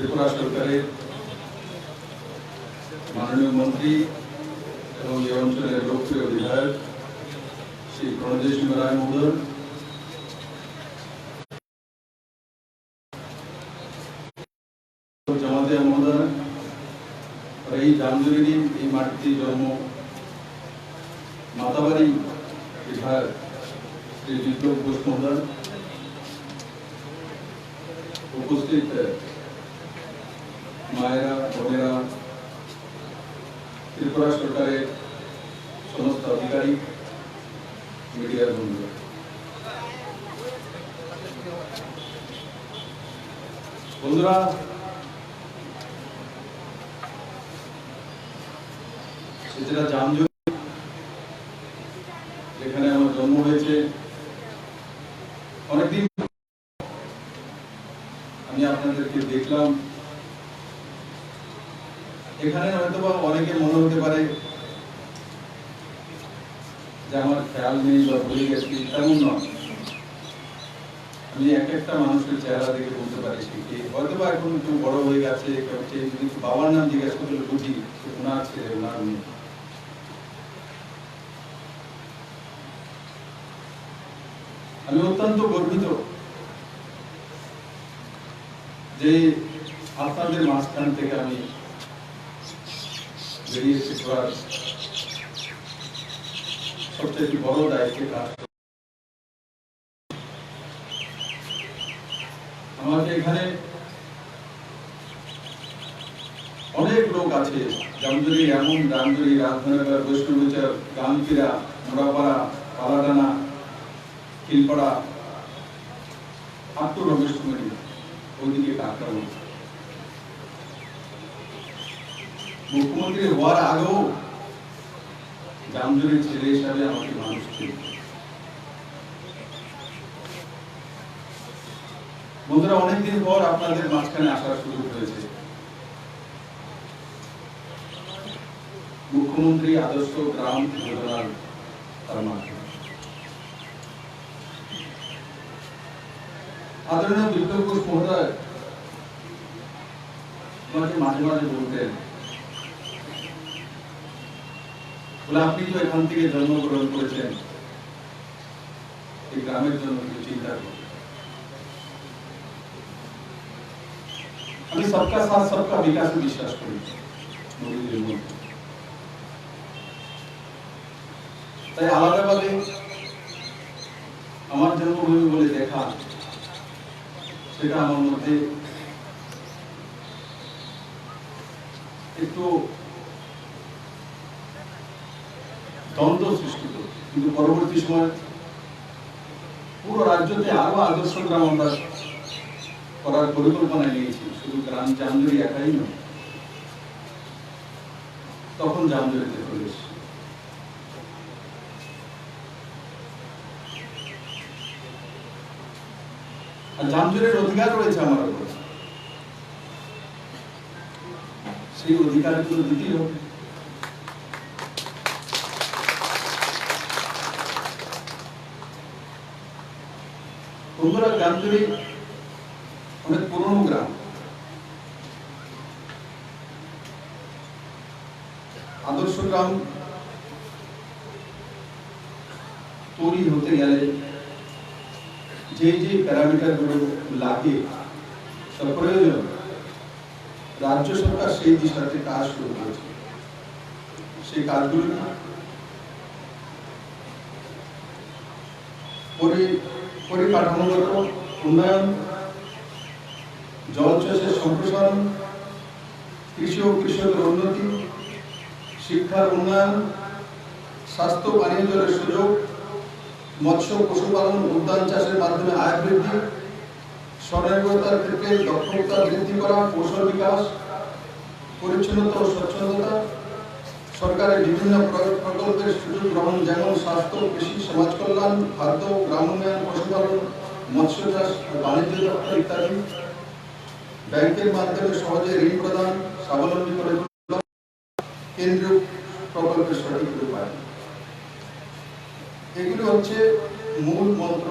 ত্রিপুরা সরকারের মাননীয় মন্ত্রী এবং এই অঞ্চলের লোকপ্রিয় বিধায়ক শ্রী প্রণজিৎ সিংহ রায় মহোদয়, জামাতিয়া মহোদয়, এই জামজুরির এই মাটিতে জন্ম মাতাবাড়ি বিধায়ক শ্রী বিপ্লব ঘোষ মহোদয়, উপস্থিত মায়েরা, বোনেরা, ত্রিপুরা সরকারের সমস্ত আধিকারিক, মিডিয়ার বন্ধুরা, বন্ধুরা, সেটা জামজুরি যেখানে আমার জন্ম হয়েছে। অনেকদিন আমি আপনাদেরকে দেখলাম, এখানে হয়তো বা অনেকে মনে হতে পারে যে আমার খেয়াল নেই বা ভুলে গেছি, তেমন নয়। আমি এক একটা মানুষের চেহারা দেখে বলতে পারি কি হয়তো বা এখন একটু বড় হয়ে গেছে, যদি বাবার নাম জিজ্ঞাসা করলে বুঝি ওনার ছেলে, ওনার মেয়ে। আমি অত্যন্ত গর্বিত যে আপনাদের মাঝখান থেকে আমি বেরিয়েছি করার সবচেয়ে বড় দায়িত্বে কাজ। আমাকে এখানে অনেক লোক আছে, জামজুরি, এমন জামজুরি, রাজধানীনগর, বৈষ্ণবীচার, গামকিরা, মোড়াপাড়া, পালাডানা, খিলপাড়া, আত্মরমেশকুমারী, ওইদিকে কাকরাও। মুখ্যমন্ত্রী হওয়ার আগেও জামজুরির ছেলে হিসাবে আমাকে মানুষ ছিল। বন্ধুরা, অনেকদিন পর আপনাদের মাঝখানে আসার সুযোগ হয়েছে। মুখ্যমন্ত্রী আদর্শ গ্রাম যোজনার তার মাধ্যমে আদরণীয় বিপ্লব ঘোষ মহোদয় আমাকে মাঝে মাঝে বলতেন, বলে আপনি তো এখান থেকে জন্মগ্রহণ করেছেন, এই গ্রামের জন্য কিছু চিন্তা করুন। আমি সবকা সাথ সবকা বিকাশে বিশ্বাস করি মোদীজির মধ্যে। তাই আলাদাভাবে আমার জন্মভূমি বলে দেখা, সেটা আমার মধ্যে একটু দ্বন্দ্ব সৃষ্টি করে, কিন্তু পরবর্তী সময় পুরো রাজ্যতে আরো আদর্শ গ্রাম আমরা করার পরিকল্পনা নিয়েছি। শুধু গ্রাম জামজুরি একাই নয়, তখন জামজুরিতে চলে এসেছি। আর জামজুরির অধিকার রয়েছে আমার উপর, সেই অধিকারগুলো দিতেই হবে। বন্ধুরা, জামজুরি অনেক পুরনো গ্রাম। আদর্শ গ্রাম তৈরি হতে গেলে যে যে প্যারামিটার গুলো লাগে, তার প্রয়োজন, রাজ্য সরকার সেই দিশাতে কাজ শুরু করেছে। সেই কাজগুলো পরিকাঠামোগত উন্নয়ন, জলসেচের সম্প্রসারণ, কৃষি ও কৃষকের উন্নতি, শিক্ষার উন্নয়ন, স্বাস্থ্য পানীয় জলের সুযোগ, মৎস্য পশুপালন, উদ্যান চাষের মাধ্যমে আয় বৃদ্ধি, স্বনির্ভরতার ক্ষেত্রে দক্ষতা বৃদ্ধি করা, কৌশল বিকাশ, পরিচ্ছন্নতা ও স্বচ্ছন্দতা, সরকারের বিভিন্ন প্রকল্পের সুযোগ গ্রহণ, যেমন স্বাস্থ্য, কৃষি, সমাজ কল্যাণ, খাদ্য, গ্রাম উন্নয়ন, পশুপালন, মৎস্য চাষ, বাণিজ্য দপ্তর ইত্যাদি, ব্যাংকের মাধ্যমে সহজে ঋণ প্রদান, স্বাবলম্বী করে তোলা, কেন্দ্রীয় প্রকল্পের সঠিক রূপায়ণ। এগুলো হচ্ছে মূল মন্ত্র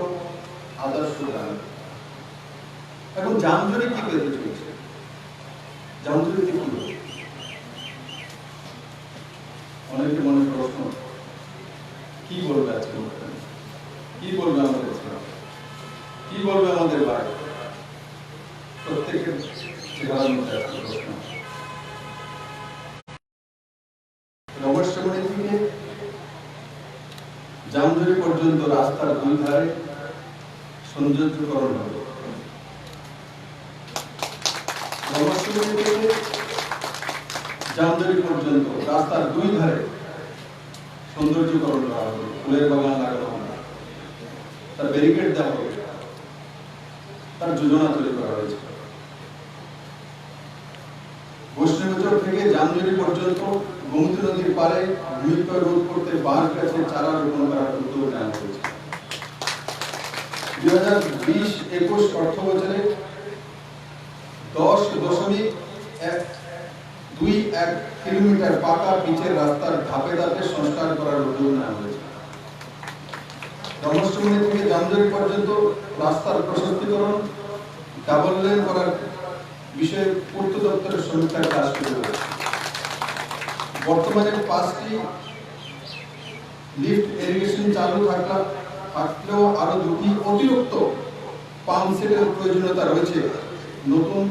আদর্শ গ্রাম। এখন জামজুরি কি পেতে চলেছে? জামজুরিতে কি হবে? অনেকে মনে প্রশ্ন, কি বলবে আজকে মুখ্যমন্ত্রী, কি বলবে আমাদের ছেলে, কি বলবে আমাদের ভাই? প্রত্যেকের চেহারার মধ্যে একটা প্রশ্ন। রমেশমণি থেকে জামজুরি পর্যন্ত রাস্তার দুই ধারে সৌন্দর্যকরণ হবে। রমেশমণি থেকে জামজুরি পর্যন্ত রাস্তার দুই ধারে সৌন্দর্যকরণ করা হবে, ফুলের বাগান লাগানো হবে, তার ব্যারিকেড দেওয়া হবে, তার যোজনা তৈরি করা হয়েছে। বৈষ্ণবচর থেকে জামজুরি পর্যন্ত গোমতী নদীর পাড়ে ভূমিক্ষয় রোধ করতে বাঁশ গাছের চারা রোপণ করার উদ্যোগ নেওয়া হয়েছে। 2020-21 অর্থ বছরে 10.21 কিলোমিটার পাকা পিচের রাস্তার ধাপে ধাপে সংস্কার করার উদ্যোগ নেওয়া হয়েছে। রমেশমণি থেকে জামজুরি পর্যন্ত রাস্তার প্রশস্তীকরণ, ডাবল লেন করার বিষয়ে পূর্ত দপ্তরের সমীক্ষার কাজ শুরু হয়েছে। বর্তমানে 5টি লিফট ইরিগেশন চালু থাকলেও আরো 2টি অতিরিক্ত পাম্প সেটের প্রয়োজনীয়তা রয়েছে। নতুন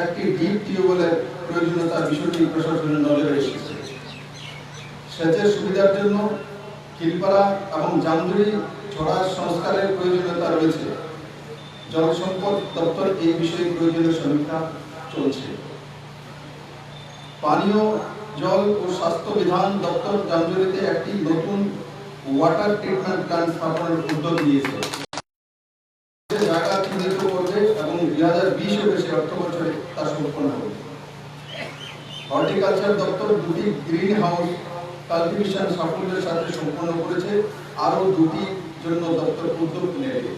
একটি ডিপ টিউবওয়েলের প্রয়োজনীয়তা বিষয়টি প্রশাসনের নজরে এসেছে। সেচের সুবিধার জন্য খিলপাড়া এবং জামজুরি ছড়া সংস্কারের প্রয়োজনীয়তা রয়েছে। জল সম্পদ দপ্তর এই বিষয়ে প্রয়োজনীয় সমীক্ষা চলছে। পানীয় জল ও স্বাস্থ্য বিধান দপ্তর জামজুরিতে একটি নতুন ওয়াটার ট্রিটমেন্ট প্ল্যান্ট স্থাপনের উদ্যোগ নিয়েছে। জায়গা চিহ্নিত করবে এবং 2020-21 অর্থ বছরে তা সম্পন্ন হবে। হর্টিকালচার দপ্তর 2টি গ্রিন হাউস কাল্টিভেশন সাফল্যের সাথে সম্পন্ন করেছে, আরো 2টির জন্য দপ্তর উদ্যোগ নেবে।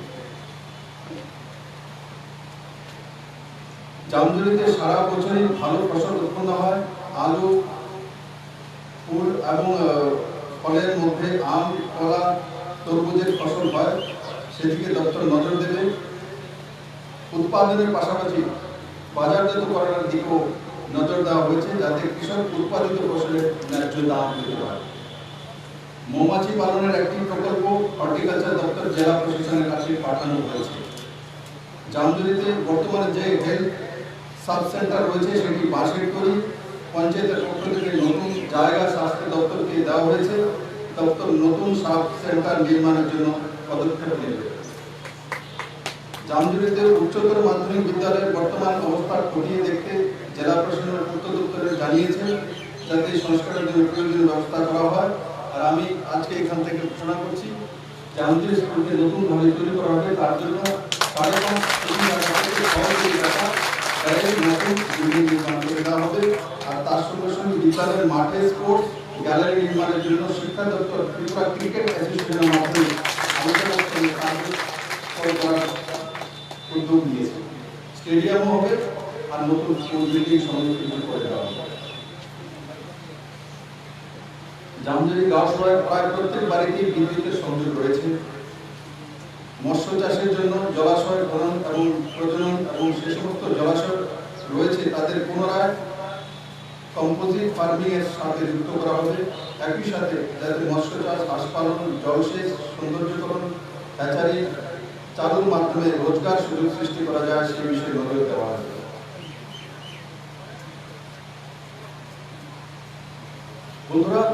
জামজুরিতে সারা বছরই ভালো ফসল উৎপন্ন হয়। আলু, ফুল এবং ফলের মধ্যে আম, কলা, তরমুজের ফসল হয়, সেদিকে দপ্তর নজর দেবে। উৎপাদনের পাশাপাশি বাজারজাত করার দিকেও নজর দেওয়া হয়েছে, যাতে কৃষক উৎপাদিত ফসলের ন্যায্য দাম পেতে পারে। মৌমাছি পালনের একটি প্রকল্প হর্টিকালচার দপ্তর জেলা প্রশাসনের কাছে পাঠানো হয়েছে। জামজুরিতে বর্তমানে যে হেলথ সাব সেন্টার রয়েছে সেটি বাঁশের তৈরি। পঞ্চায়েতের পক্ষ থেকে নতুন জায়গা স্বাস্থ্য দপ্তরকে দেওয়া হয়েছে। দপ্তর নতুন সাব সেন্টার নির্মাণের জন্য পদক্ষেপ নেবে। জামজুরিতে উচ্চতর মাধ্যমিক বিদ্যালয়ের বর্তমান অবস্থা খতিয়ে দেখতে জেলা প্রশাসনের পূর্ত দপ্তরে জানিয়েছে, যাতে সংস্কারের জন্য প্রয়োজনীয় ব্যবস্থা করা হয়। আর আমি আজকে এখান থেকে ঘোষণা করছি, জামজুরি স্কুলকে নতুন ভাবে তৈরি করা হবে। তার জন্য 5.5 কোটি টাকা থেকে 6 কোটি টাকা নতুন বিল্ডিং নির্মাণ করে দেওয়া হবে। আর তার সঙ্গে সঙ্গে বিদ্যালয়ের মাঠে স্পোর্টস গ্যালারি নির্মাণের জন্য শিক্ষা দপ্তর ত্রিপুরা ক্রিকেট অ্যাসোসিয়েশনের মাধ্যমে আলোচনা করার উদ্যোগ নিয়েছে। স্টেডিয়ামও হবে আর নতুন স্কুল বিল্ডিং সংরক্ষিত করে দেওয়া হবে। জামজুরি গাঁওসভায় প্রায় প্রত্যেক বাড়িতেই বিদ্যুতের সংযোগ রয়েছে। মৎস্য চাষের জন্য জলাশয় খনন এবং প্রজনন এবং সে সমস্ত জলাশয় রয়েছে তাদের পুনরায় কম্পোজিট ফার্মিং এর সাথে যুক্ত করা হবে। একই সাথে যাতে মৎস্য চাষ, হাঁস পালন, জলসেচ, সৌন্দর্যকরণ, হ্যাচারি চালুর মাধ্যমে রোজগার সুযোগ সৃষ্টি করা যায় সে বিষয়ে নজর দেওয়া হবে। বন্ধুরা,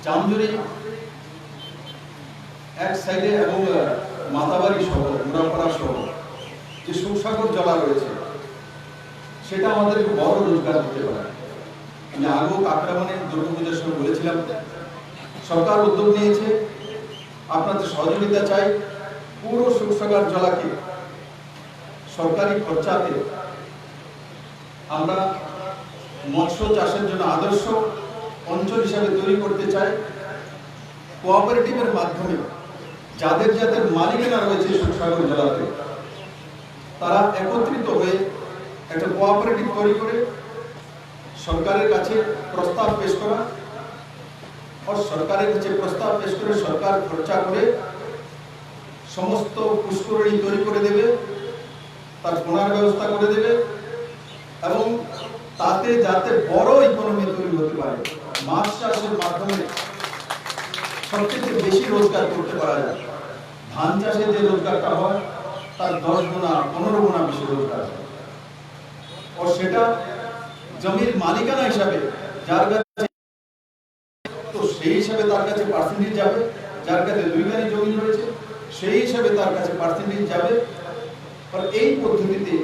জামজুরি এক সাইডে এবং মাতাবাড়ি সহ মুরাপাড়া সহ যে সুসাগর জলা রয়েছে সেটা আমাদের বড় রোজগার হতে পারে। আমি আগেও কাকরামানে দুর্গাপূজার সময় বলেছিলাম, সরকার উদ্যোগ নিয়েছে, আপনাদের সহযোগিতা চাই। পুরো সুসাগর জলাকে সরকারি খরচাতে আমরা মৎস্য চাষের জন্য আদর্শ অঞ্চল হিসাবে তৈরি করতে চাই। কোঅপারেটিভের মাধ্যমে যাদের যাদের মালিকানা রয়েছে সুসাগর জলাতে, তারা একত্রিত হয়ে একটা কোঅপারেটিভ তৈরি করে সরকারের কাছে প্রস্তাব পেশ করা और সরকারের কাছে প্রস্তাব পেশ করে সরকার খরচা করে সমস্ত পুষ্করণী তৈরি করে দেবে, তার পুনর ব্যবস্থা করে দেবে এবং তাতে যাতে বড় ইকোনমি তৈরি হতে পারে। মাছ চাষের মাধ্যমে সবচেয়ে বেশি রোজগার করতে পারা যায়। ধান চাষে যে রোজগারটা হয় তার 10 গুণা 15 গুণা বেশি রোজগার হয়। और সেটা জমির মালিকানা হিসাবে যার কাছে, তো সেই হিসাবে তার কাছে পার্সেন্টেজ যাবে। যার কাছে 2 গাড়ি জমি রয়েছে সেই হিসাবে তার কাছে পার্সেন্টেজ যাবে। আর এই পদ্ধতিতে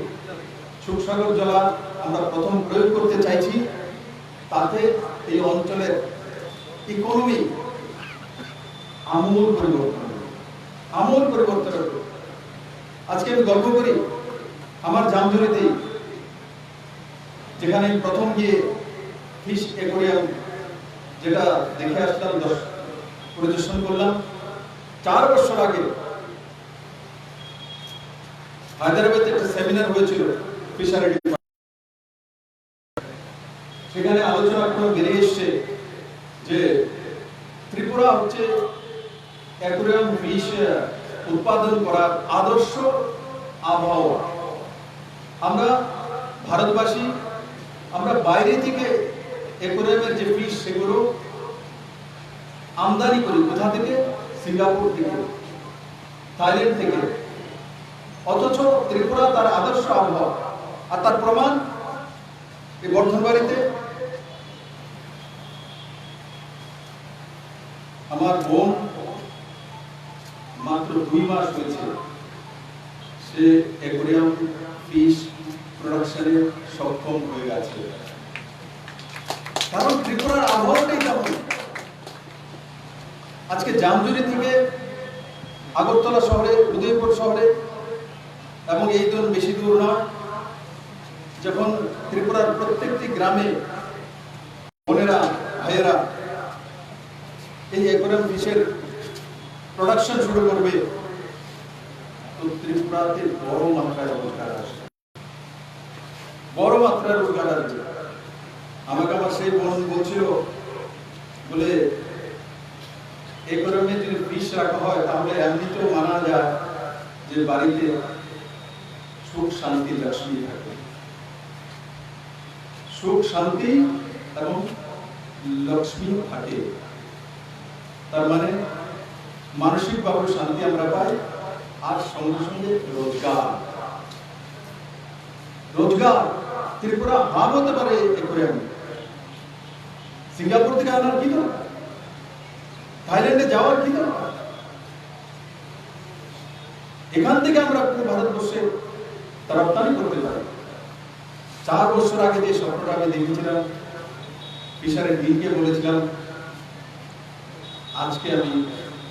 সুখসাগর জলা আমরা প্রথম প্রয়োগ করতে চাইছি, তাতে এই অঞ্চলের ইকোনমি আমূল পরিবর্তন হবে। আজকে আমি গল্প করি আমার জামজুরিতেই, যেখানে প্রথম গিয়ে ফিশ অ্যাকোয়ারিয়াম যেটা দেখে আসলাম, পরিদর্শন করলাম। 4 বছর আগে হায়দ্রাবাদে একটা সেমিনার হয়েছিল ফিশারি, সেখানে আলোচনা করে বেরিয়ে এসছে যে ত্রিপুরা হচ্ছে অ্যাকোয়ারিয়াম ফিশ উৎপাদন করার আদর্শ আবহাওয়া। আমরা ভারতবাসী আমরা বাইরে থেকে অ্যাকোয়ারিয়ামের যে ফিশ সেগুলো আমদানি করি। কোথা থেকে? সিঙ্গাপুর থেকে, থাইল্যান্ড থেকে। অথচ ত্রিপুরা তার আদর্শ আবহাওয়া, আর তার প্রমাণ এই বর্ধনবাড়িতে আমার বোন মাত্র 2 মাস হয়েছে, সে অ্যাকোয়ারিয়াম ফিশ প্রোডাকশনে সক্ষম হয়ে গেছে। কারণ ত্রিপুরার আবহাওয়াটাই তেমন। আজকে জামজুরি থেকে আগরতলা শহরে, উদয়পুর শহরে এবং এই দূর বেশি দূর নয়, যখন ত্রিপুরার প্রত্যেকটি গ্রামে বোনেরা ভাইয়েরা এই অ্যাকোয়ারিয়াম ফিশের প্রোডাকশন শুরু করবে, তো ত্রিপুরাতে বড় মাত্রায় রোজগার আসবে, বড় মাত্রায় রোজগার আসবে। আমাকে আমার সেই বোন বলছিল, বলে অ্যাকোয়ারিয়ামে যদি ফিশ রাখা হয় তাহলে এমনিতেও মানা যায় যে বাড়িতে সুখ শান্তি লক্ষ্মী থাকে। সুখ শান্তি এবং লক্ষ্মী থাকে, তার মানে মানসিকভাবে শান্তি আমরা পাই, আর সঙ্গে সঙ্গে রোজগার ত্রিপুরা হাব হতে পারে অ্যাকোয়ারিয়ামে। সিঙ্গাপুর থেকে আনার কি দরকার? থাইল্যান্ডে যাওয়ার কি দরকার? এখান থেকে আমরা পুরো ভারতবর্ষে রপ্তানি করতে পারি। 4 বছর আগে যে স্বপ্নটা আমি দেখেছিলাম, ফিশারের দিনকে বলেছিলাম, আজকে আমি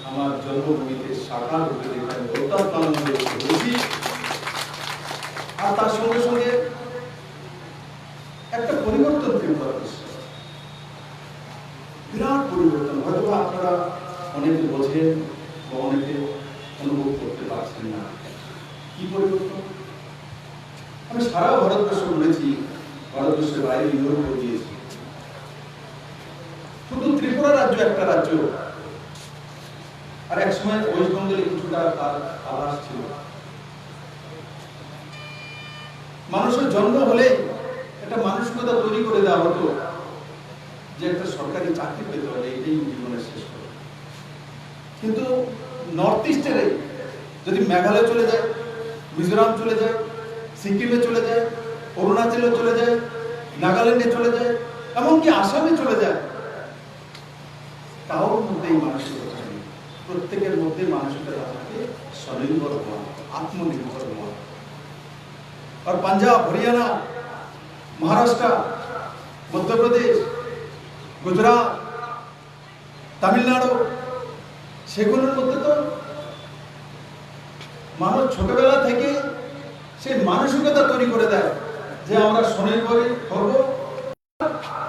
আমার জন্মভূমিতে সাকার হতে দেখলাম, অত্যন্ত আনন্দ হয়েছি। আর তার সঙ্গে সঙ্গে একটা পরিবর্তন ত্রিপুরা, বিরাট পরিবর্তন। হয়তো আপনারা অনেকে বোঝেন বা অনেকে অনুভব করতে পারছেন না। কি পরিবর্তন? আমি সারা ভারতবর্ষ ঘুরেছি, ভারতবর্ষের বাইরে ইউরোপে গিয়েছি। শুধু ত্রিপুরা রাজ্য একটা রাজ্য, আর এক সময় ওয়েস্ট বেঙ্গলে কিছুটা তার আভাস ছিল। মানুষের জন্ম হলে একটা মানসিকতা তৈরি করে দেওয়া হতো যে একটা সরকারি চাকরি পেতে হলে এটাই জীবনের শেষ করে। কিন্তু নর্থ ইস্টের যদি মেঘালয় চলে যায়, মিজোরাম চলে যায়, সিকিমে চলে যায়, অরুণাচলে চলে যায়, নাগাল্যান্ডে চলে যায়, এমনকি আসামে চলে যায়, কারোর মধ্যে এই মানসিকতা নেই। প্রত্যেকের মধ্যে মানসিকতা থাকে স্বনির্ভর হওয়া, আত্মনির্ভর হওয়া। আর পাঞ্জাব, হরিয়ানা, মহারাষ্ট্র, মধ্যপ্রদেশ, গুজরাট, তামিলনাড়ু, সেগুলোর মধ্যে তো মানুষ ছোটবেলা থেকে সেই মানসিকতা তৈরি করে দেয় যে আমরা স্বনির্ভর হব,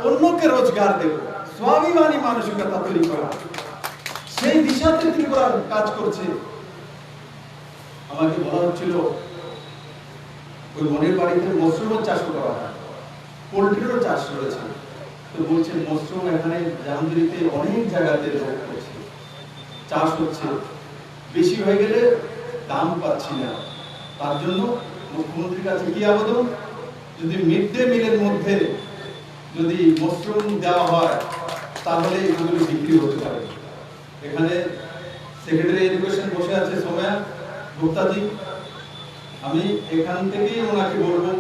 অন্যকে রোজগার দেব, স্বাভিমানী মানসিকতা তৈরি করা। সেই দিশাতে ত্রিপুরা কাজ করছে। আমাকে বলা হচ্ছিল ওই মনের বাড়িতে মশরুমের চাষ করা হয়, পোল্ট্রিরও চাষ রয়েছে। তো বলছে মশরুম এখানে জামজুরিতে অনেক জায়গাতে রোগ করছে, চাষ হচ্ছে, বেশি হয়ে গেলে দাম পাচ্ছি না। তার জন্য মুখ্যমন্ত্রীর কাছে কি আবেদন, যদি মিড ডে মিলের মধ্যে যদি মশরুম দেওয়া হয় তাহলে এগুলো বিক্রি হতে পারে। এখানে সেক্রেটারি এডুকেশন বসে আছে সোময়া গুপ্তাজি, আমি এখান থেকেই ওনাকে বলবো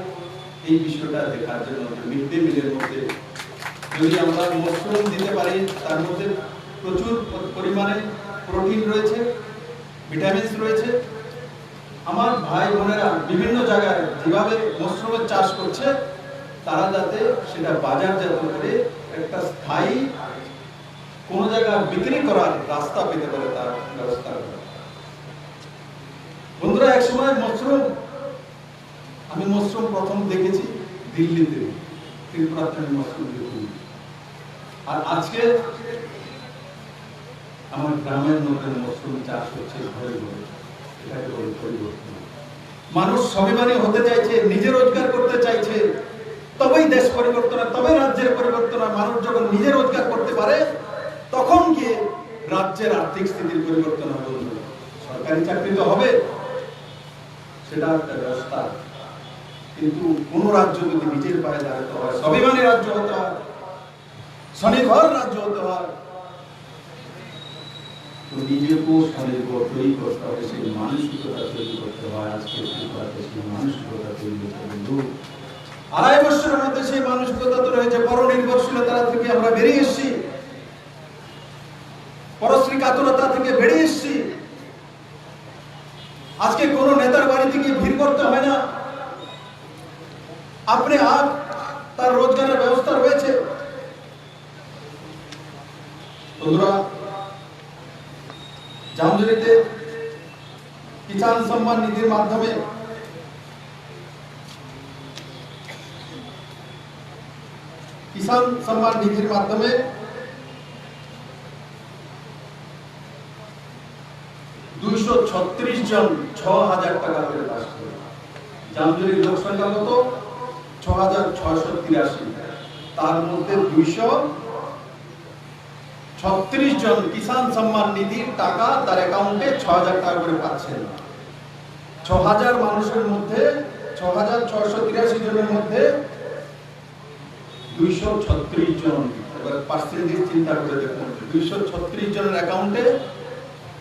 এই বিষয়টা দেখার জন্য, মিড ডে মিলের মধ্যে যদি আমরা মশরুম দিতে পারি, তার মধ্যে প্রচুর পরিমাণে প্রোটিন রয়েছে, ভিটামিনস রয়েছে। আমার ভাই বোনেরা বিভিন্ন জায়গায় যেভাবে মশরুমের চাষ করছে, তারা যাতে সেটা বাজারজাত করে একটা স্থায়ী কোন জায়গায় বিক্রি করার রাস্তা পেতে পারে, তার ব্যবস্থা করা। বন্ধুরা, এক সময় আমি মশরুম প্রথম দেখেছি দিল্লিতে, ত্রিপুরাতে আমি মশরুম দেখি, আর আজকে আমার গ্রামের মধ্যে মশরুম চাষ হচ্ছে ঘরে ঘরে। এটাকে বলে পরিবর্তন। মানুষ স্বাভিমানী হতে চাইছে, নিজে রোজগার করতে চাইছে, তবেই দেশ পরিবর্তন হয়, তবে রাজ্যের পরিবর্তন হয়। মানুষ যখন নিজে রোজগার করতে পারে তখন গিয়ে রাজ্যের আর্থিক স্থিতির পরিবর্তন হবে। সরকারি চাকরি তো হবে, সেটা একটা ব্যবস্থা, কিন্তু কোন রাজ্য যদি নিজের পায়ে দাঁড়াতে হয়, স্বাভিমানী রাজ্য হতে হয়, স্বনির্ভর রাজ্য হতে হয়, তো নিজেকেও স্বনির্ভর তৈরি করতে হবে, সেই মানসিকতা তৈরি করতে হয়। আজকে সেই মানসিকতা তৈরি করতে হবে। 2.5 বছরের মধ্যে সেই মানসিকতা তো রয়েছে। পরনির্ভরশীলতা থেকে আমরা বেরিয়ে এসেছি, পরশ্রী কাতরতা থেকে বেরিয়ে এসেছি। আজকে কোন নেতার বাড়িতে গিয়ে ভিড় করতে হয় না, আপনি আপ তার রোজগারের ব্যবস্থা রয়েছে। বন্ধুরা, জামজুরিতে কিষাণ সম্মান নিধির মাধ্যমে $236 জন 6,000 টাকা করে পাস করে। জামজুরির লোক সংখ্যা কত? 6,683। তার মধ্যে 236 জন কিষাণ সম্মান নিধির টাকা তার অ্যাকাউন্টে 6,000 টাকা করে পাচ্ছেন। 6,000 মানুষের মধ্যে, 6,683 জনের মধ্যে 236 জন, এবার পার্সেন্টেজ চিন্তা করে দেখুন, 236 জনের অ্যাকাউন্টে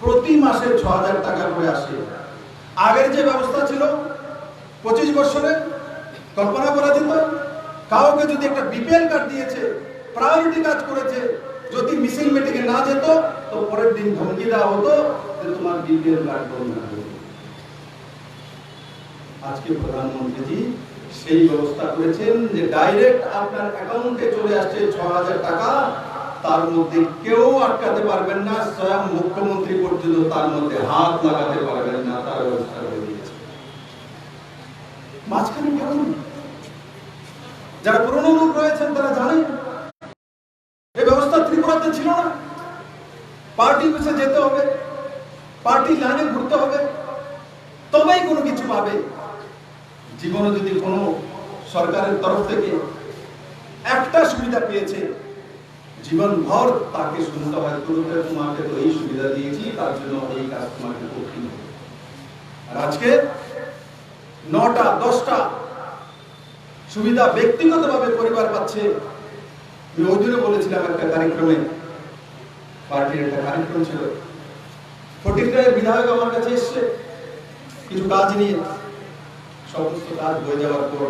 প্রতি মাসে 6,000 টাকা করে আসে। আগের যে ব্যবস্থা ছিল 25 বছরে, কল্পনা করা যেত কাউকে যদি একটা বিপিএল কার্ড দিয়েছে, প্রায়োরিটি কাজ করেছে, যদি মিছিল মিটিংয়ে না যেত তো পরের দিন ধমকি দেওয়া হতো যে তোমার বিপিএল কার্ড বন্ধ হবে। আজকে প্রধানমন্ত্রীজি সেই ব্যবস্থা করেছেন যে ডাইরেক্ট আপনার অ্যাকাউন্টে চলে আসছে 6,000 টাকা, তার মধ্যে কেউ আটকাতে পারবেন না, স্বয়ং মুখ্যমন্ত্রী পর্যন্ত তার মধ্যে হাত লাগাতে পারবেন না, তার ব্যবস্থা করে দিয়েছে। মাঝখানে কেউ যারা পুরনো লোক রয়েছেন তারা জানেন এই ব্যবস্থা ত্রিপুরাতে ছিল না। পার্টি অফিসে যেতে হবে, পার্টি লাইনে ঘুরতে হবে, তবেই কোনো কিছু পাবে। জীবনে যদি কোনো সরকারের তরফ থেকে একটা সুবিধা পেয়েছে, জীবনভর তাকে শুনতে হয় তোমাকে তো এই সুবিধা দিয়েছি, তার জন্য এই কাজ তোমাকে করতে হবে। আর আজকে 9টা 10টা সুবিধা ব্যক্তিগতভাবে পরিবার পাচ্ছে। আমি ওই দিনে বলেছিলাম একটা কার্যক্রমে, পার্টির একটা কার্যক্রম ছিল, ফটিকরায়ের বিধায়ক আমার কাছে এসছে কিছু কাজ নিয়ে। সমস্ত কাজ হয়ে যাওয়ার পর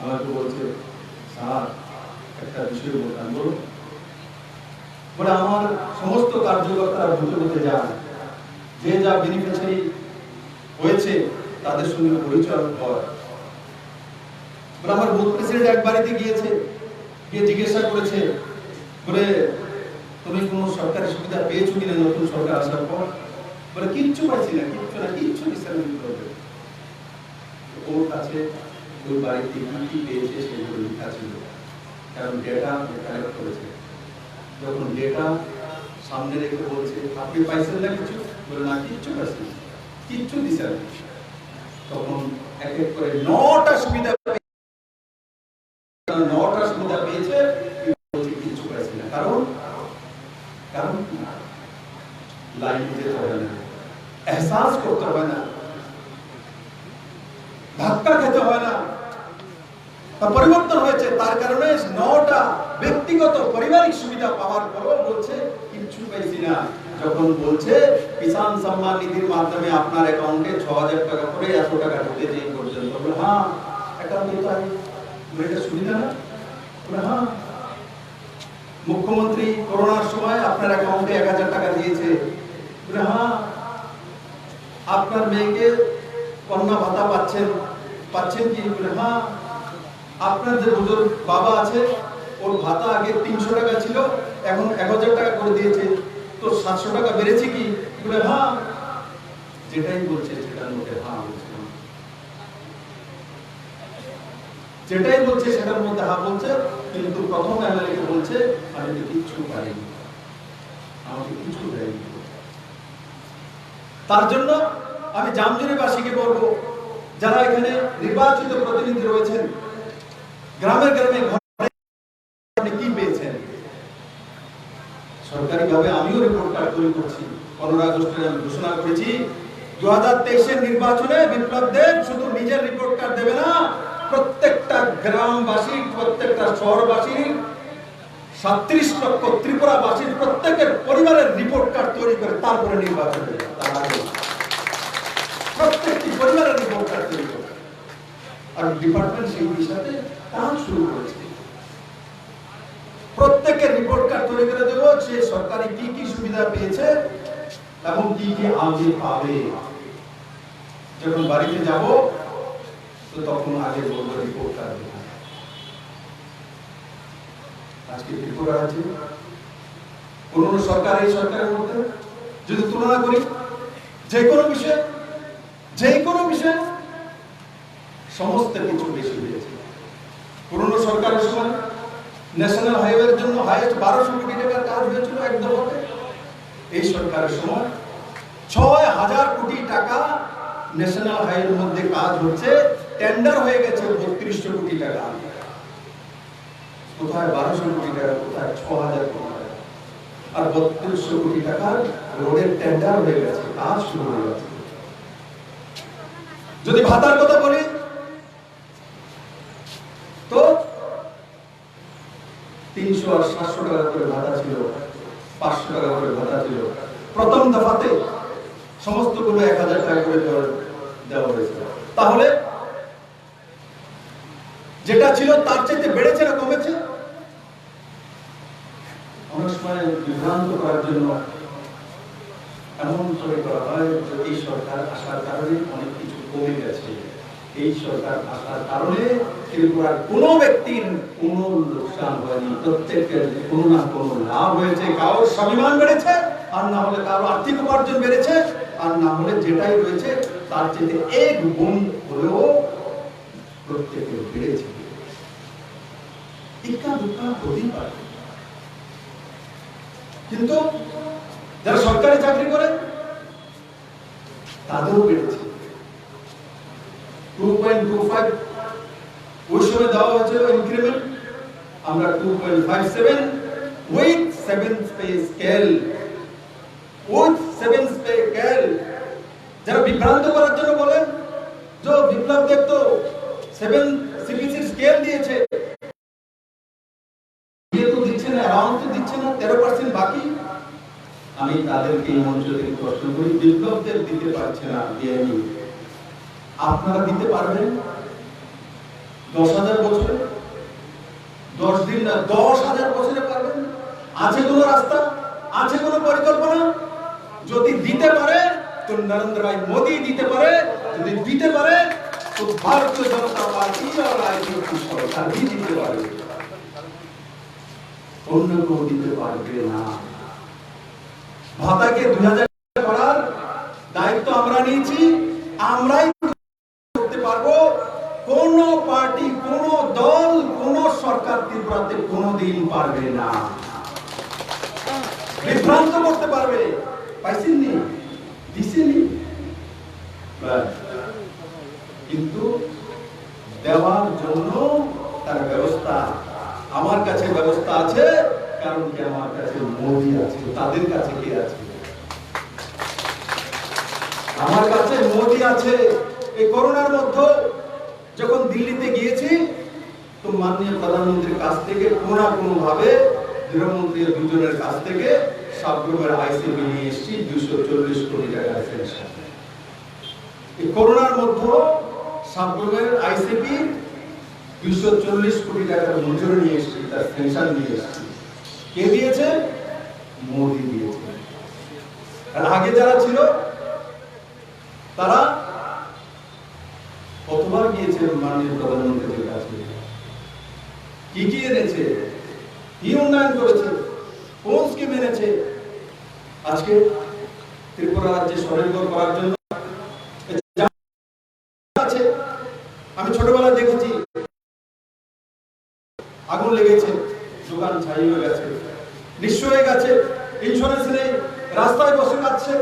আমাকে বলছে, স্যার একটা বিষয় বলতাম, বলুন। বলে আমার সমস্ত কার্যকর্তারা বুঝে বুঝে যান, যে যা বেনিফিশিয়ারি হয়েছে তাদের সঙ্গে পরিচয় হয়। বলে আমার বুথ প্রেসিডেন্ট এক বাড়িতে গিয়েছে, গিয়ে জিজ্ঞাসা করেছে, বলে তুমি কোনো সরকারি সুবিধা পেয়েছো কিনা নতুন সরকার আসার পর? বলে কিচ্ছু পাইছি না, কিচ্ছু ডিসাইড করবে। ওর কাছে ওই বাড়িতে কি পেয়েছে সেগুলো লেখা ছিল, কারণ ডেটা কালেক্ট করেছে। যখন ডেটা সামনে রেখে বলছে আপনি পাইছেন না কিছু, বলে না কিচ্ছু পাইছি, কিচ্ছু দিছে না। তখন এক এক করে 9টা সুবিধা পেয়েছে, কারণ লাইন দিতে হয় না, এহসাস করতে হয় না, ধাক্কা খেতে হয় না। পরিবর্তন হয়েছে, তার কারণে 9টা ব্যক্তিগত পারিবারিক সুবিধা পাওয়ার পরও বলছে কিচ্ছু পাইছি না। যখন বলছে কিষাণ সম্মান নিধির মাধ্যমে আপনার অ্যাকাউন্টে 6000 টাকা করে 100 টাকা ঢুকেছে এই পর্যন্ত, বলে হ্যাঁ অ্যাকাউন্টে তো এটা সুবিধা না, বলে হ্যাঁ। মুখ্যমন্ত্রী করোনার সময় আপনার অ্যাকাউন্টে 1000 টাকা দিয়েছে, বলে হ্যাঁ। আপনার মেয়েকে কন্যা ভাতা পাচ্ছেন কি, বলে হ্যাঁ। আপনার যে বুজুর্গ বাবা আছে ওর ভাতা আগে 300 টাকা ছিল, এখন 1000 টাকা করে দিয়েছে, তো 700 টাকা বেড়েছে কি, বলে হ্যাঁ। যেটাই বলছে সেটার মধ্যে হ্যাঁ বলছে, যেটাই বলছে সেটার মধ্যে হ্যাঁ বলছে। কিন্তু প্রথম এমএলএ কে বলছে আমি তো কিচ্ছু পারিনি, আমাকে কিছু দেয়নি। তার জন্য আমি জামজুরিবাসীকে বলবো, যারা এখানে নির্বাচিত প্রতিনিধি রয়েছেন, গ্রামে গ্রামে আপনি কি পেয়েছেন? সরকারিভাবে আমিও রিপোর্ট কার্ড তৈরি করছি, 15 আগস্টে আমি ঘোষণা করেছি 2023 নির্বাচনে বিপ্লব দেব শুধু নিজের রিপোর্ট কার্ড দেবে না, প্রত্যেকটা গ্রামবাসী, প্রত্যেকটা শহরবাসী, 37 লক্ষ ত্রিপুরাবাসীর প্রত্যেকের পরিবারের রিপোর্ট কার্ড তৈরি করে তারপরে নির্বাচন দেবে। তার আগে প্রত্যেকটি পরিবারের রিপোর্ট কার্ড তৈরি করে, আর ডিপার্টমেন্ট সেই বিষয়ে কাজ শুরু করেছে। প্রত্যেকের রিপোর্ট কার্ড তৈরি করে দেব, সে সরকারি কি কি সুবিধা পেয়েছে এবং কি কি আগে পাবে। যখন বাড়িতে যাব তো তখন আগে বলবো রিপোর্ট কার্ড। আজকে ত্রিপুরা আছে, কোন সরকার এই সরকারের মধ্যে যদি তুলনা করি, যে কোনো বিষয় সমস্ত কিছু বেশি হয়েছে। পুরনো সরকারের সময় ন্যাশনাল হাইওয়ের জন্য হাইয়েস্ট 1200 কোটি টাকার কাজ হয়েছিল এক দফাতে। এই সরকারের সময় 6000 কোটি টাকা ন্যাশনাল হাইওয়ের মধ্যে কাজ হচ্ছে, টেন্ডার হয়ে গেছে 3200 কোটি টাকা। কোথায় 1200 কোটি টাকা, কোথায় 6000 কোটি টাকা, আর 3200 কোটি টাকার রোডের টেন্ডার হয়ে গেছে, কাজ শুরু হয়ে গেছে। যদি ভাতার কথা বলি তো 300 আর 700 টাকা করে ভাতা ছিল, 500 টাকা করে ভাতা ছিল। প্রথম দফাতে সমস্তগুলো 1000 টাকা করে দেওয়া হয়েছে। তাহলে যেটা ছিল তার চাইতে বেড়েছে না কমেছে? অনেক সময় বিভ্রান্ত করার জন্য এমন করে করা হয় যে এই সরকার আসার কারণে অনেক কিছু কমে গেছে। এই সরকার আসার কারণে ত্রিপুরার কোনো ব্যক্তির কোনো লোকসান হয়নি, প্রত্যেকের কোনো না কোনো লাভ হয়েছে। কারোর স্বাভিমান বেড়েছে, আর না হলে কারো আর্থিক উপার্জন বেড়েছে, আর না হলে যেটাই রয়েছে তার চেয়ে এক গুণ হলেও প্রত্যেকের বেড়েছে। ইক্কা দুক্কা হতেই পারে, কিন্তু যারা সরকারি চাকরি করে তাদেরও বেড়েছে। 2.25 ওই সময় দেওয়া হয়েছিল ইনক্রিমেন্ট, আমরা 2.57 উইথ 7 পে স্কেল। যারা বিভ্রান্ত করার জন্য বলেন যে বিপ্লব দেব তো 7 সিপিসি স্কেল দিয়েছে, তো দিচ্ছে না, অ্যামাউন্ট তো দিচ্ছে না, 13% বাকি। আমি তাদেরকে এই মঞ্চ থেকে প্রশ্ন করি, বিপ্লব দেব দিতে পারছে না, দেয়নি, আপনারা দিতে পারবেন? 10,000 বছরে, 10 দিন না, 10,000 বছরে পারবেন? আছে কোনো রাস্তা, আছে কোনো পরিকল্পনা? যদি দিতে পারে তো নরেন্দ্র ভাই মোদি দিতে পারে, যদি দিতে পারে তো ভারতীয় জনতা পার্টি আর রাজনৈতিক সরকার দিতে পারে, অন্য কেউ দিতে পারবে না। ভাতাকে 2000 করার দায়িত্ব আমরা নিয়েছি, আমরাই করতে পারবো। কোন পার্টি, কোন দল, কোন সরকার ত্রিপুরাতে কোনদিন পারবে না, বিভ্রান্ত করতে পারবে। পাইছেননি, দিছেনি, কিন্তু দেওয়ার জন্য তার ব্যবস্থা, আমার কাছে ব্যবস্থা আছে। কারণ কি আমার কাছে মোদি আছে, তাদের কাছে কে আছে? আমার কাছে মোদি আছে। এই করোনার মধ্যে যখন দিল্লিতে গিয়েছি, তো মাননীয় প্রধানমন্ত্রীর কাছ থেকে কোনো ভাবে গৃহমন্ত্রী দুজনের কাছ থেকে সাবগ্রামের আইসিবি নিয়ে এসেছি 240 কোটি টাকার সেনশন। এই করোনার মধ্যে সাবগ্রামের আইসিবি 240 কোটি টাকার মঞ্জুরি নিয়ে এসেছি, তার সেনশন নিয়ে এসেছি। কে দিয়েছে? মোদি দিয়েছে। আর আগে যারা ছিল তারা কতবার গিয়েছে মাননীয় প্রধানমন্ত্রীর কাছে, কি কি এনেছে, কি উন্নয়ন করেছে, কোন স্কিম এনেছে। আজকে ত্রিপুরা রাজ্যে স্বনির্ভর করার জন্য আছে। আমি ছোটবেলায় দেখেছি আগুন লেগেছে, দোকান ছাই হয়ে গেছে, নিঃস্ব হয়ে গেছে, ইন্স্যুরেন্স নেই, রাস্তায় বসে কাটছে,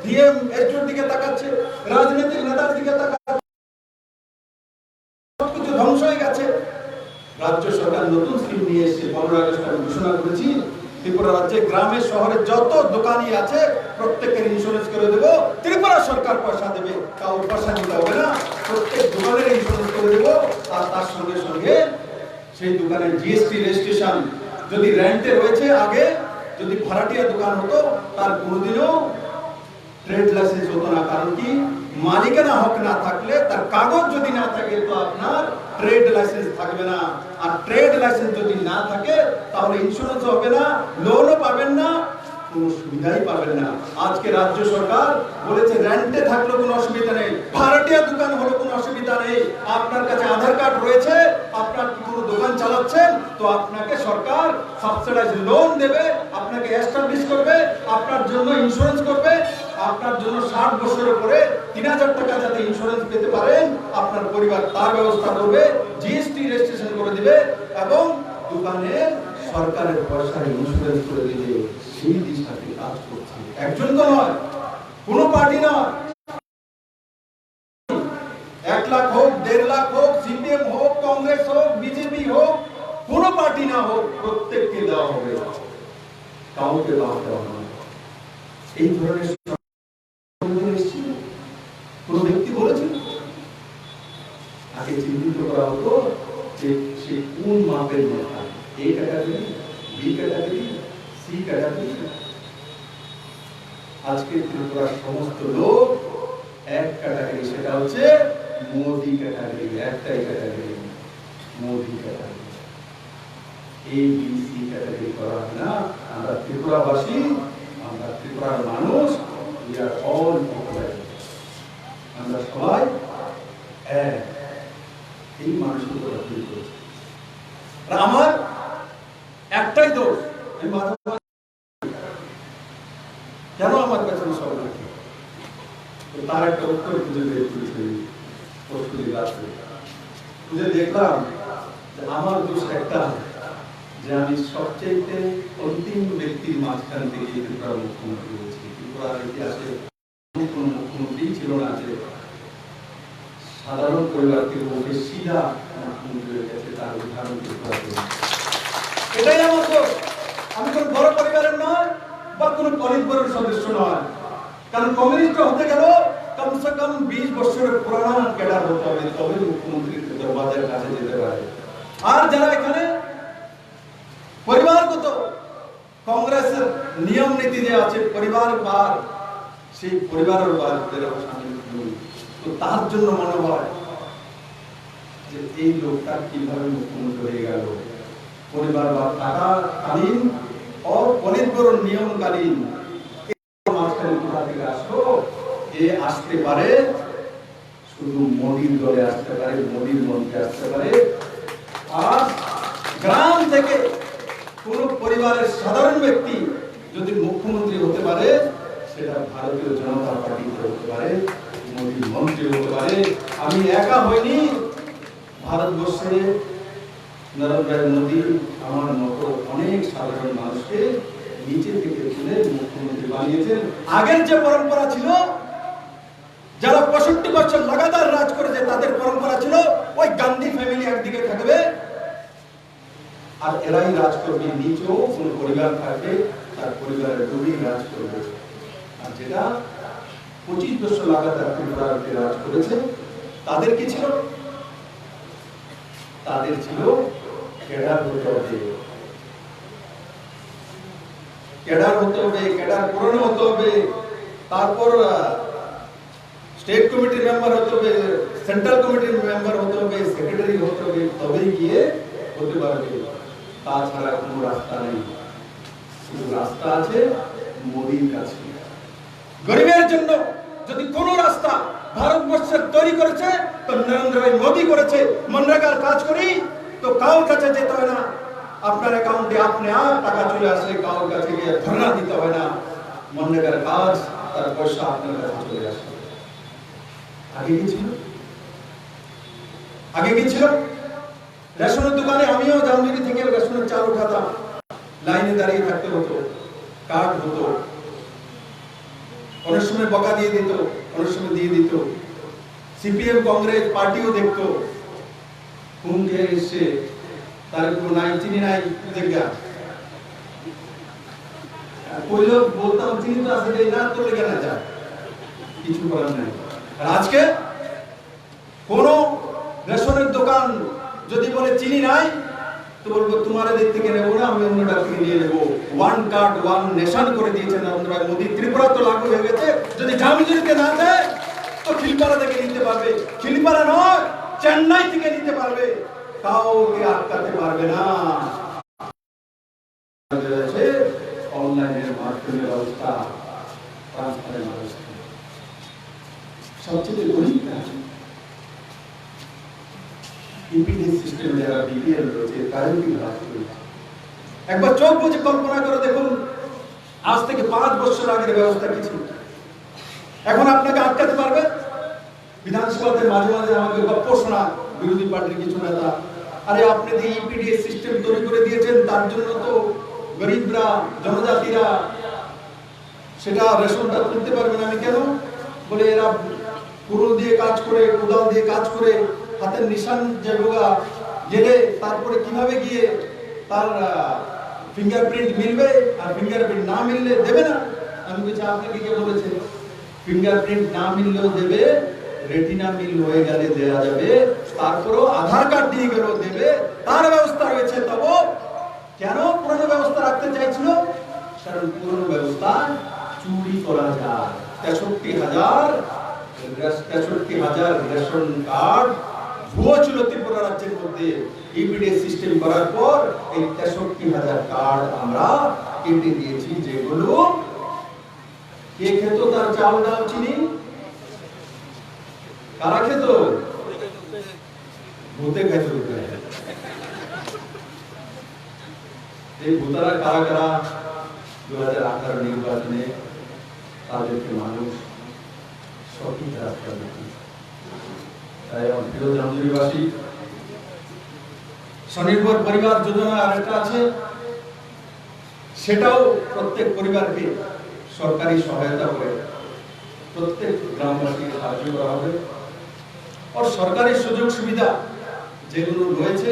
ডিএম এসডিওর দিকে তাকাচ্ছে, রাজনৈতিক নেতার দিকে তাকাচ্ছে, সবকিছু ধ্বংস হয়ে গেছে। রাজ্য সরকার নতুন স্কিম নিয়ে এসেছে। 15 আগস্ট আমি ঘোষণা করেছি ত্রিপুরা রাজ্যে গ্রামে শহরে যত দোকানি আছে প্রত্যেকের ইন্স্যুরেন্স করে দেব। ত্রিপুরা সরকার পয়সা দেবে, কাউর পয়সা দিতে হবে না, প্রত্যেক দোকানের ইন্স্যুরেন্স করে দেব। আর তার সঙ্গে সঙ্গে সেই দোকানের জিএসটি রেজিস্ট্রেশন যদি রেন্টে রয়েছে, আগে যদি ভাড়াটিয়া দোকান হতো, তার কোনোদিনও ট্রেড লাইসেন্স হতো না। কারণ কি, মালিকানা হক না থাকলে, তার কাগজ যদি না থাকে, তো আপনার ট্রেড লাইসেন্স থাকবে না। আর ট্রেড লাইসেন্স যদি না থাকে, তাহলে ইন্স্যুরেন্স হবে না, লোনও পাবেন না, কোনো সুবিধাই পাবেন না। আজকে রাজ্য সরকার বলেছে রেন্টে থাকলে কোনো অসুবিধা নেই, ভাড়াটিয়া দোকান হলে কোনো অসুবিধা নেই। আপনার কাছে আধার কার্ড রয়েছে, আপনার কোনো দোকান চালাচ্ছেন, তো আপনাকে সরকার সাবসিডাইজ লোন দেবে, আপনাকে এস্টাবলিশ করবে, আপনার জন্য ইন্স্যুরেন্স করবে। আপনার জন্য 60 বছরের পরে 3000 টাকা যাতে ইন্স্যুরেন্স পেতে পারেন, আপনার পরিবার তার ব্যবস্থা করবে, জিএসটি রেজিস্ট্রেশন করে দিবে এবং দোকানে সরকারের পয়সা ইন্স্যুরেন্স করে দিবে। সেই দিশাতে কাজ করছে। একজন তো নয়, কোনো পার্টি নয়, 1 লাখ হোক, 1.5 লাখ হোক, সিপিএম হোক, কংগ্রেস হোক, বিজেপি হোক, কোনো পার্টি না হোক, প্রত্যেককে দেওয়া হবে, কাউকে বাদ দেওয়া হবে। এই ধরনের কোন ব্যক্তি বলেছেন? আগে চিহ্নিত করা হতো যে সে কোন মাপের নেতা, A category, B category, C category. আজকে ত্রিপুরার সমস্ত লোক এক ক্যাটাগরি, সেটা হচ্ছে মোদি ক্যাটাগরি। একটাই category, Modi category. A B C category করা হয় না। আমরা ত্রিপুরাবাসী, আমরা ত্রিপুরার মানুষ, we are all equal। আমরা সবাই এক। এই মানসিকতা তৈরি করেছি। আমার একটাই দোষ, আমি কেন আমার কাছে সব রাখি, তার একটা উত্তর খুঁজে বের করেছি। খুঁজে দেখলাম যে আমার দোষ একটা, যে আমি সবচেয়ে অন্তিম ব্যক্তির মাঝখান থেকে ত্রিপুরার মুখ্যমন্ত্রী হয়েছি। ত্রিপুরার ইতিহাসে কোন মুখ্যমন্ত্রী ছিল না যে সাধারণ পরিবার থেকে উঠে সিধা মুখ্যমন্ত্রী হয়ে গেছে, তার উদাহরণ এটাই আমার দোষ। আমি কোন বড় পরিবারের নয় বা কোন পরিবারের সদস্য নয়। কারণ কমিউনিস্ট হতে গেল কমসে কম 20 বছরের পুরানো ক্যাডার হতে হবে, তবে মুখ্যমন্ত্রীর দরবাজার কাছে যেতে পারে। আর যারা এখানে পরিবারগত কংগ্রেসের নিয়ম নীতি যে আছে, পরিবার বার, সেই পরিবারের বারদের সামিল নই। তো তার জন্য মনে হয় যে এই লোকটা কিভাবে মুখ্যমন্ত্রী হয়ে গেল। পরিবার বা থাকাকালীন ও পরিবারের নিয়মকালীন মাঝখানে কোথা থেকে আসলো? এ আসতে পারে শুধু মোদির দলে আসতে পারে, মোদির মন্ত্রে আসতে পারে। আর গ্রাম থেকে কোন পরিবারের সাধারণ ব্যক্তি যদি মুখ্যমন্ত্রী হতে পারে, সেটা ভারতীয় জনতা পার্টিতে হতে পারে, মোদির মন্ত্রী হতে পারে। আমি একা হইনি, ভারতবর্ষে নরেন্দ্র মোদী আমার মতো অনেক সাধারণ মানুষকে নিচে থেকে তুলে মুখ্যমন্ত্রী বানিয়েছেন। আগের যে পরম্পরা ছিল, যারা 65 বছর লাগাতার রাজ করেছে, তাদের পরম্পরা ছিল ওই গান্ধী ফ্যামিলি একদিকে থাকবে, আর এরাই রাজ করবে। নিচেও কোনো পরিবার থাকবে, তার পরিবারের ডুবি রাজ করবে। আর যেটা 25 বছর লাগাতার ত্রিপুরাকে রাজ করেছে, তাদের কি ছিল? তাদের ছিল ক্যাডার হতে হবে, ক্যাডার হতে হবে, ক্যাডার পুরনো হতে হবে, তারপর স্টেট কমিটির মেম্বার হতে হবে, সেন্ট্রাল কমিটির মেম্বার হতে হবে, সেক্রেটারি হতে হবে, তবেই গিয়ে হতে পারবে। তাছাড়া কোনো রাস্তা নেই। শুধু রাস্তা আছে মোদির কাছে। গরিবের জন্য যদি কোনো রাস্তা ভারতবর্ষের তৈরি করেছে তো নরেন্দ্র ভাই মোদি করেছে। মনরেগার কাজ করি তো কারোর কাছে যেতে হয় না, আপনার অ্যাকাউন্টে আপনি টাকা চলে আসে, কারোর কাছে গিয়ে ধর্ণা দিতে হয় না। মনরেগার কাজ, তার পয়সা আপনার কাছে চলে আসে। আগে কি ছিল? আগে কি ছিল? রেশনের দোকানে আমিও জামজুরি থেকে রেশনের চাল উঠাতাম, লাইনে দাঁড়িয়ে থাকতে হতো, কার্ড হতো, অনেক সময় বকা দিয়ে দিত, অনেক সময় দিয়ে দিত। সিপিএম কংগ্রেস পার্টিও দেখতো কোন কে এসে, তার কোনো নাই চিনি নাই দেখা কইলো, বলতাম চিনি তো আসলে না, তো লেগে না যায়, কিছু করার নাই। আর আজকে কোন রেশনের দোকান যদি বলে চিনি নাই, তো বলবো তোমার দিক থেকে নেবো না, আমি অন্যটা থেকে নিয়ে নেবো। ওয়ান কার্ড ওয়ান নেশন করে দিয়েছেন নরেন্দ্র ভাই মোদী। ত্রিপুরা তো লাগু হয়ে গেছে। যদি জামজুরিতে না দেয় তো খিলপাড়া থেকে নিতে পারবে, খিলপাড়া নয় চেন্নাই থেকে নিতে পারবে, কাউকে আটকাতে পারবে না। অনলাইনের মাধ্যমে ব্যবস্থা, ট্রান্সপারেন্ট ব্যবস্থা, সবচেয়ে গরিব ইপিডিএস সিস্টেম যারা বিপিএল রয়েছে তাদের কি লাভ করেছে? একবার চোখ বুঝে কল্পনা করে দেখুন, আজ থেকে 5 বছর আগের ব্যবস্থা কি ছিল। এখন আপনাকে আটকাতে পারবে? বিধানসভাতে মাঝে মাঝে আমাকে গপ্প শোনা বিরোধী পার্টির কিছু নেতা, আরে আপনি যে ইপিডিএস সিস্টেম তৈরি করে দিয়েছেন, তার জন্য তো গরিবরা, জনজাতিরা সেটা রেশনটা তুলতে পারবে না। আমি কেন? বলে এরা কুড়ুল দিয়ে কাজ করে, কোদাল দিয়ে কাজ করে, হাতের নিশান যেগুলা গেলে তারপরে কিভাবে গিয়ে তার ফিঙ্গারপ্রিন্ট মিলবে, আর ফিঙ্গারপ্রিন্ট না মিললে দেবে না। আমি বলছি আপনাকে কে বলেছে? ফিঙ্গারপ্রিন্ট না মিললেও দেবে, রেটিনা মিল হয়ে গেলে দেওয়া যাবে, তারপরেও আধার কার্ড দিয়ে গেলেও দেবে, তার ব্যবস্থা রয়েছে। তবে কেন পুরনো ব্যবস্থা রাখতে চাইছিল? কারণ পুরনো ব্যবস্থা চুরি করা যায়। 63,000 রেশন কার্ড ভুয়ো ছিল ত্রিপুরা রাজ্যের মধ্যে। ইপিডিএস সিস্টেম করার পর এই 63,000 কার্ড আমরা কেটে দিয়েছি, যেগুলো কে খেত? তার চাল ডাল চিনি কারা খেত? ভূতে খেত। এই ভূতারা কারা কারা? 2018 নির্বাচনে তাদেরকে মানুষ সঠিক রাস্তা দেখি। তাই আমার প্রিয় জামজুরিবাসী, স্বনির্ভর পরিবার যোজনা আরেকটা আছে, সেটাও প্রত্যেক পরিবারকে সরকারি সহায়তা করে প্রত্যেক গ্রামবাসীকে সাহায্য করা হবে। আর সরকারি সুযোগ সুবিধা যেগুলো রয়েছে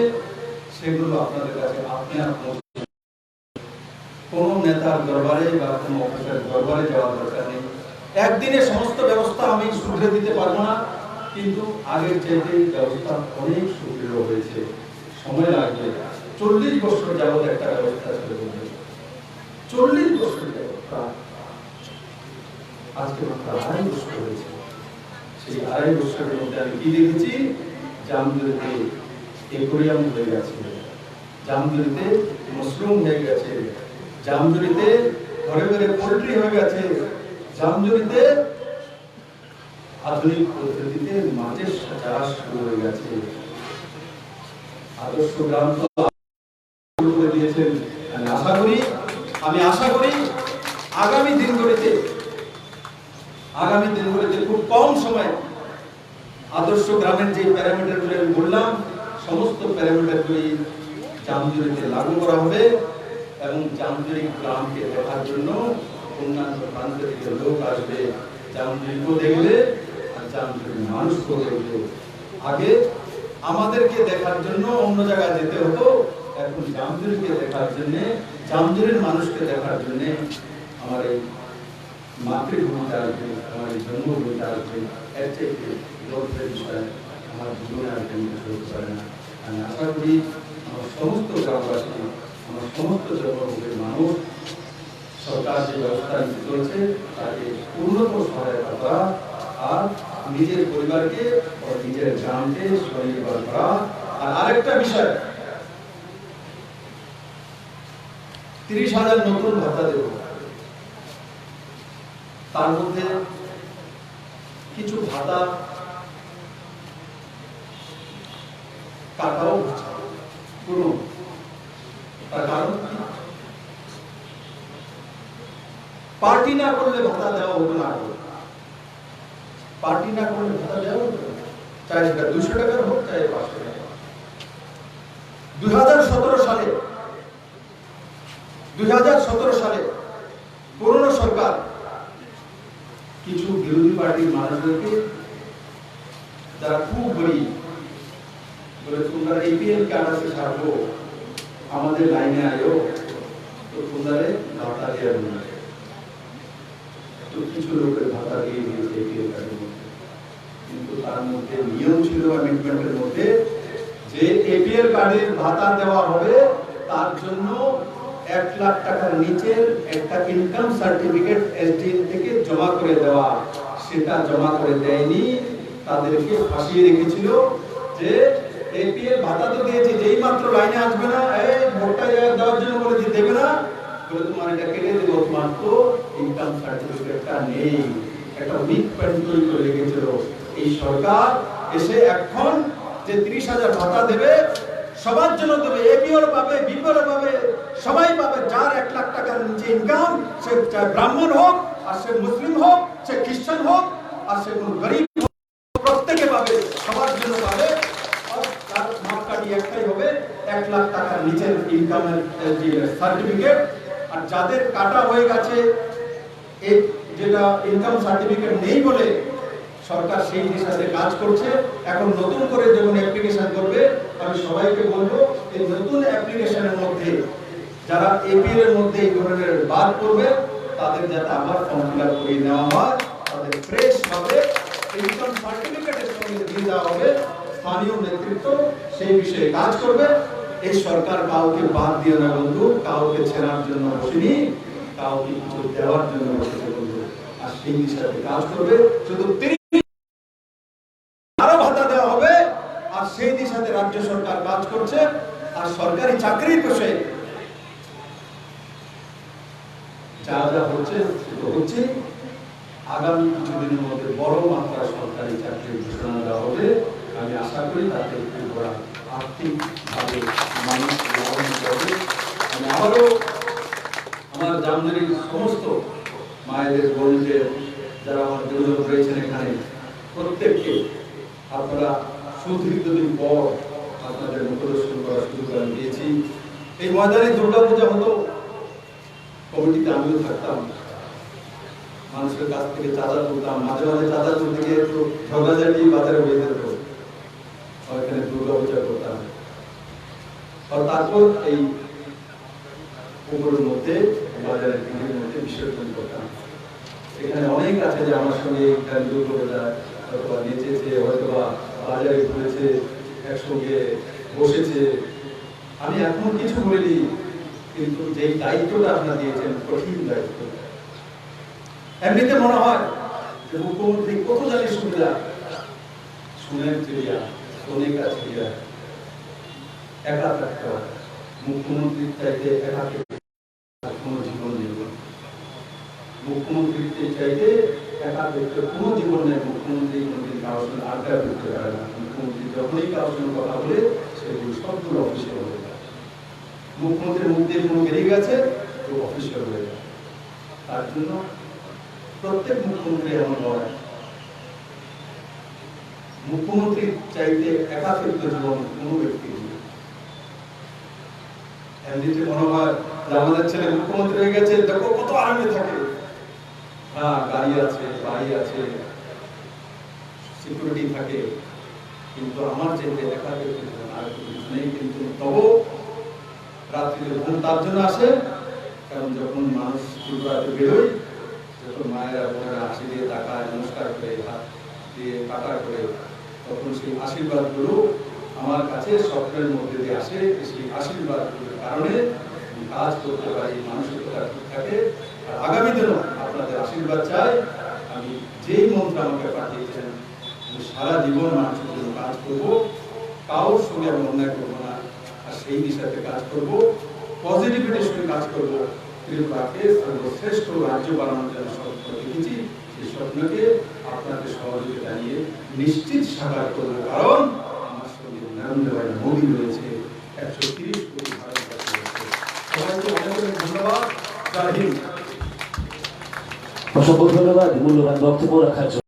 সেগুলো আপনাদের কাছে আপনার কোন নেতার দরবারে বা কোন অফিসের দরবারে যাওয়ার দরকার নেই। একদিনে সমস্ত ব্যবস্থা আমি শুধরে দিতে পারবো না, কিন্তু আগের চাইতে ব্যবস্থা অনেক সুদৃঢ় হয়েছে। সময় লাগবে। 40 বছর যাবত একটা ব্যবস্থা ছিল, 40 বছর ব্যবস্থা আজকে মাত্র 2.5 বছর হয়েছে। সেই 2.5 বছরের মধ্যে আমি কি দেখেছি? জামজুরিতে একুরিয়াম হয়ে গেছে, জামজুরিতে মাশরুম হয়ে গেছে, জামজুরিতে ঘরে ঘরে পোল্ট্রি হয়ে গেছে, জামজুরিতে আধুনিক পদ্ধতিতে মাছের চাষ শুরু হয়ে গেছে। আদর্শ গ্রাম শুরু করে দিয়েছেন। আমি আশা করি আগামী দিনগুলিতে খুব কম সময়ে আদর্শ গ্রামের যে প্যারামিটারগুলি আমি বললাম, সমস্ত প্যারামিটারগুলি জামজুরিতে লাগু করা হবে এবং জামজুরি গ্রামকে দেখার জন্য অন্যান্য প্রান্ত থেকে লোক আসবে, জামজুরিকেও দেখবে আর জামজুরির মানুষকেও দেখবে। আগে আমাদেরকে দেখার জন্য অন্য জায়গায় যেতে হতো, এখন জামজুরিকে দেখার জন্য, জামজুরির মানুষকে দেখার জন্য আমার এই মাতৃভূমিতে আসবে, আমার এই জন্মভূমিতে আসবে, এর থেকে গর্বের বিষয় আমার জীবনে আর কেউ হতে পারে না। আমি আশা করি আমার সমস্ত গ্রামবাসী, আমার সমস্ত জন্মভূমির মানুষ সরকার যে ব্যবস্থা নিতে চলছে তাকে পূর্ণতম সহায়তা করা আর নিজের পরিবারকে ও নিজের গ্রামকে স্বনির্ভর করা। আর আরেকটা বিষয়, 30,000 নতুন ভাতা দেব, তার মধ্যে কিছু ভাতা কাটাও হচ্ছে পুরো। তার কারণ পার্টি না করলে ভাতা দেওয়া হতো না, পার্টি না করলে ভাতা দেওয়া হতো, চাই সেটা 200 টাকার হোক চাই 500 টাকা। 2017 সালে পুরনো সরকার কিছু বিরোধী পার্টির মানুষদেরকে, যারা খুব গরিব, বলে তোমরা এপিএল কার্ডে ছাড়বো, আমাদের লাইনে আয়ো, তো তোমাদের ভাতা দেওয়া হবে। তো কিছু লোকের ভাতা দিয়ে দিয়েছে এপিএল কার্ডের মধ্যে, কিন্তু তার মধ্যে নিয়ম ছিল অ্যামেন্ডমেন্টের মধ্যে যে এপিএল কার্ডের ভাতা দেওয়া হবে তার জন্য 1 লাখ টাকার নিচের একটা ইনকাম সার্টিফিকেট এসডিএম থেকে জমা করে দেওয়া। সেটা জমা করে দেয়নি, তাদেরকে ফাঁসিয়ে রেখেছিল যে এপিএল ভাতা তো দিয়েছে, যেই মাত্র লাইনে আসবে না, এই ভোটটা দেওয়ার জন্য বলে দিয়ে দেবে না, বলে তোমার এটা কেটে দেবো, তোমার তো ইনকাম সার্টিফিকেটটা নেই। একটা উইক পয়েন্ট তৈরি করে রেখেছিল। এই সরকার এসে এখন যে 30,000 ভাতা দেবে, সবার জন্য দেবে, এপিএল পাবে, বিপিএল পাবে, সবাই পাবে। যার 1 লাখ টাকার নিচে ইনকাম, সে ব্রাহ্মণ হোক, আর সে মুসলিম হোক, সে খ্রিস্টান হোক, আর সে কোন গরিব হোক, প্রত্যেকে পাবে, সবার জন্য পাবে। আর তার মাপকাঠি একটাই হবে, 1 লাখ টাকার নিচের ইনকামের যে সার্টিফিকেট। আর যাদের কাটা হয়ে গেছে, এই যেটা ইনকাম সার্টিফিকেট নেই বলে সরকার সেই হিসাবে কাজ করছে। এখন নতুন করে যখন অ্যাপ্লিকেশন করবে, আমি সবাইকে বলবো এই নতুন অ্যাপ্লিকেশনের মধ্যে যারা এপিএল এর মধ্যে এই ধরনের বাদ করবে, তাদের যাতে আবার ফর্ম ফিল আপ করে নেওয়া হয়, তাদের ফ্রেশ ভাবে ইনকাম সার্টিফিকেটের সঙ্গে দিয়ে দেওয়া হবে। স্থানীয় নেতৃত্ব সেই বিষয়ে কাজ করবে। এই সরকার কাউকে বাদ দিয়ে না বন্ধু, কাউকে ছেড়ার জন্য বসেনি, কাউকে কিছু দেওয়ার জন্য বসেছে বন্ধু। আর সেই হিসাবে কাজ করবে, শুধু আরো ভাতা দেওয়া হবে। আর সেই দিশাতে রাজ্য সরকার কাজ করছে। আর সরকারি চাকরির বিষয়ে যা যা হচ্ছে হচ্ছে, আগামী কিছুদিনের মধ্যে বড় মাত্রায় সরকারি চাকরির ঘোষণা দেওয়া হবে। আমি আশা করি তাতে ত্রিপুরা আর্থিকভাবে মানুষ লাভান্বিত হবে। আমি আবারও আমার জামজুরির সমস্ত মায়েদের, বোনদের, যারা আমার যোগাযোগ রয়েছেন এখানে, প্রত্যেককে আপনারা সুদীর্ঘদিন পর আপনাদের মুখদর্শন করার সুযোগ আমি দিয়েছি। এই ময়দানে দুর্গাপূজা হতো, কমিটিতে আমিও থাকতাম, মানুষের কাছ থেকে চাঁদা তুলতাম, মাঝে মাঝে চাঁদা তুলতে গিয়ে একটু ঝগড়াঝাটি বাজারে হয়ে যেত, ওইখানে দুর্গাপূজা করতাম। আর তারপর এই পুকুরের মধ্যে, বাজারের ভিড়ের মধ্যে বিসর্জন করতাম। এখানে অনেক আছে যে আমার সঙ্গে এখানে দুর্গাপূজা হয়তো নেচেছে, হয়তো বাজারে ঘুরেছে, একসঙ্গে বসেছে। আমি এখন কিছু বলিনি, কিন্তু যে দায়িত্বটা আপনারা দিয়েছেন, কঠিন দায়িত্ব। এমনিতে মনে হয় যে মুখ্যমন্ত্রী কত জানি সুবিধা, সোনের চিড়িয়া, সোনে কা চিড়িয়া, একা থাকতে হয়। মুখ্যমন্ত্রীর চাইতে একা কোনো জীবন নেই, মুখ্যমন্ত্রীর চাইতে একা ব্যক্তি কোনো জীবন নেই। মুখ্যমন্ত্রী কোনোদিন কারোর সঙ্গে আড্ডা করতে পারে না। মুখ্যমন্ত্রী যখনই কারোর সঙ্গে কথা বলে, সেগুলো সবগুলো অফিসিয়াল হয়ে যায়। মুখ্যমন্ত্রীর মুখ দিয়ে কোনো বেরিয়ে গেছে, তো অফিসিয়াল হয়ে যায়। তার জন্য প্রত্যেক মুখ্যমন্ত্রী এমন নয়। মুখ্যমন্ত্রীর চাইতে একাকিত্ব জীবন কোনো ব্যক্তি নেই। এমনিতে মনে হয় যে আমাদের ছেলে মুখ্যমন্ত্রী হয়ে গেছে, দেখো কত আরামে থাকে। হ্যাঁ, গাড়ি আছে, বাড়ি আছে, সিকিউরিটি থাকে, কিন্তু আমার চাইতে একাকিত্ব জীবন আর কিছু নেই। কিন্তু তবু রাত্রিতে ঘুম তার জন্য আসে, কারণ যখন মানুষ দুর্গাতে বেরোয়, যখন মায়েরা বোনেরা হাসি দিয়ে তাকায়, নমস্কার করে, হাত দিয়ে কাটা করে, তখন সেই আশীর্বাদগুলো আমার কাছে স্বপ্নের মধ্যে দিয়ে আসে। সেই আশীর্বাদগুলোর কারণে আমি কাজ করতে পারি, মানসিকতা ঠিক থাকে। আর আগামী দিনও আপনাদের আশীর্বাদ চাই। আমি যেই মন্ত্র আমাকে পাঠিয়েছেন, আমি সারা জীবন মানুষের জন্য কাজ করবো, কারোর সঙ্গে আমি অন্যায় করবো না, আর সেই দিশাতে কাজ করব, পজিটিভিটির সঙ্গে কাজ করব। ত্রিপুরাকে সর্বশ্রেষ্ঠ রাজ্য বানানোর জন্য স্বপ্ন দেখেছি। সেই স্বপ্নকে আপনাদের সহযোগিতা নিয়ে নিশ্চিত সাকার করব, কারণ আমার সঙ্গে নরেন্দ্র ভাই মোদী রয়েছে, 130 কোটি ভারতবাসী রয়েছে। সবাইকে অনেক অনেক ধন্যবাদ। জয় হিন্দ। অসংখ্য ধন্যবাদ মূল্যবান বক্তব্য রাখার জন্য।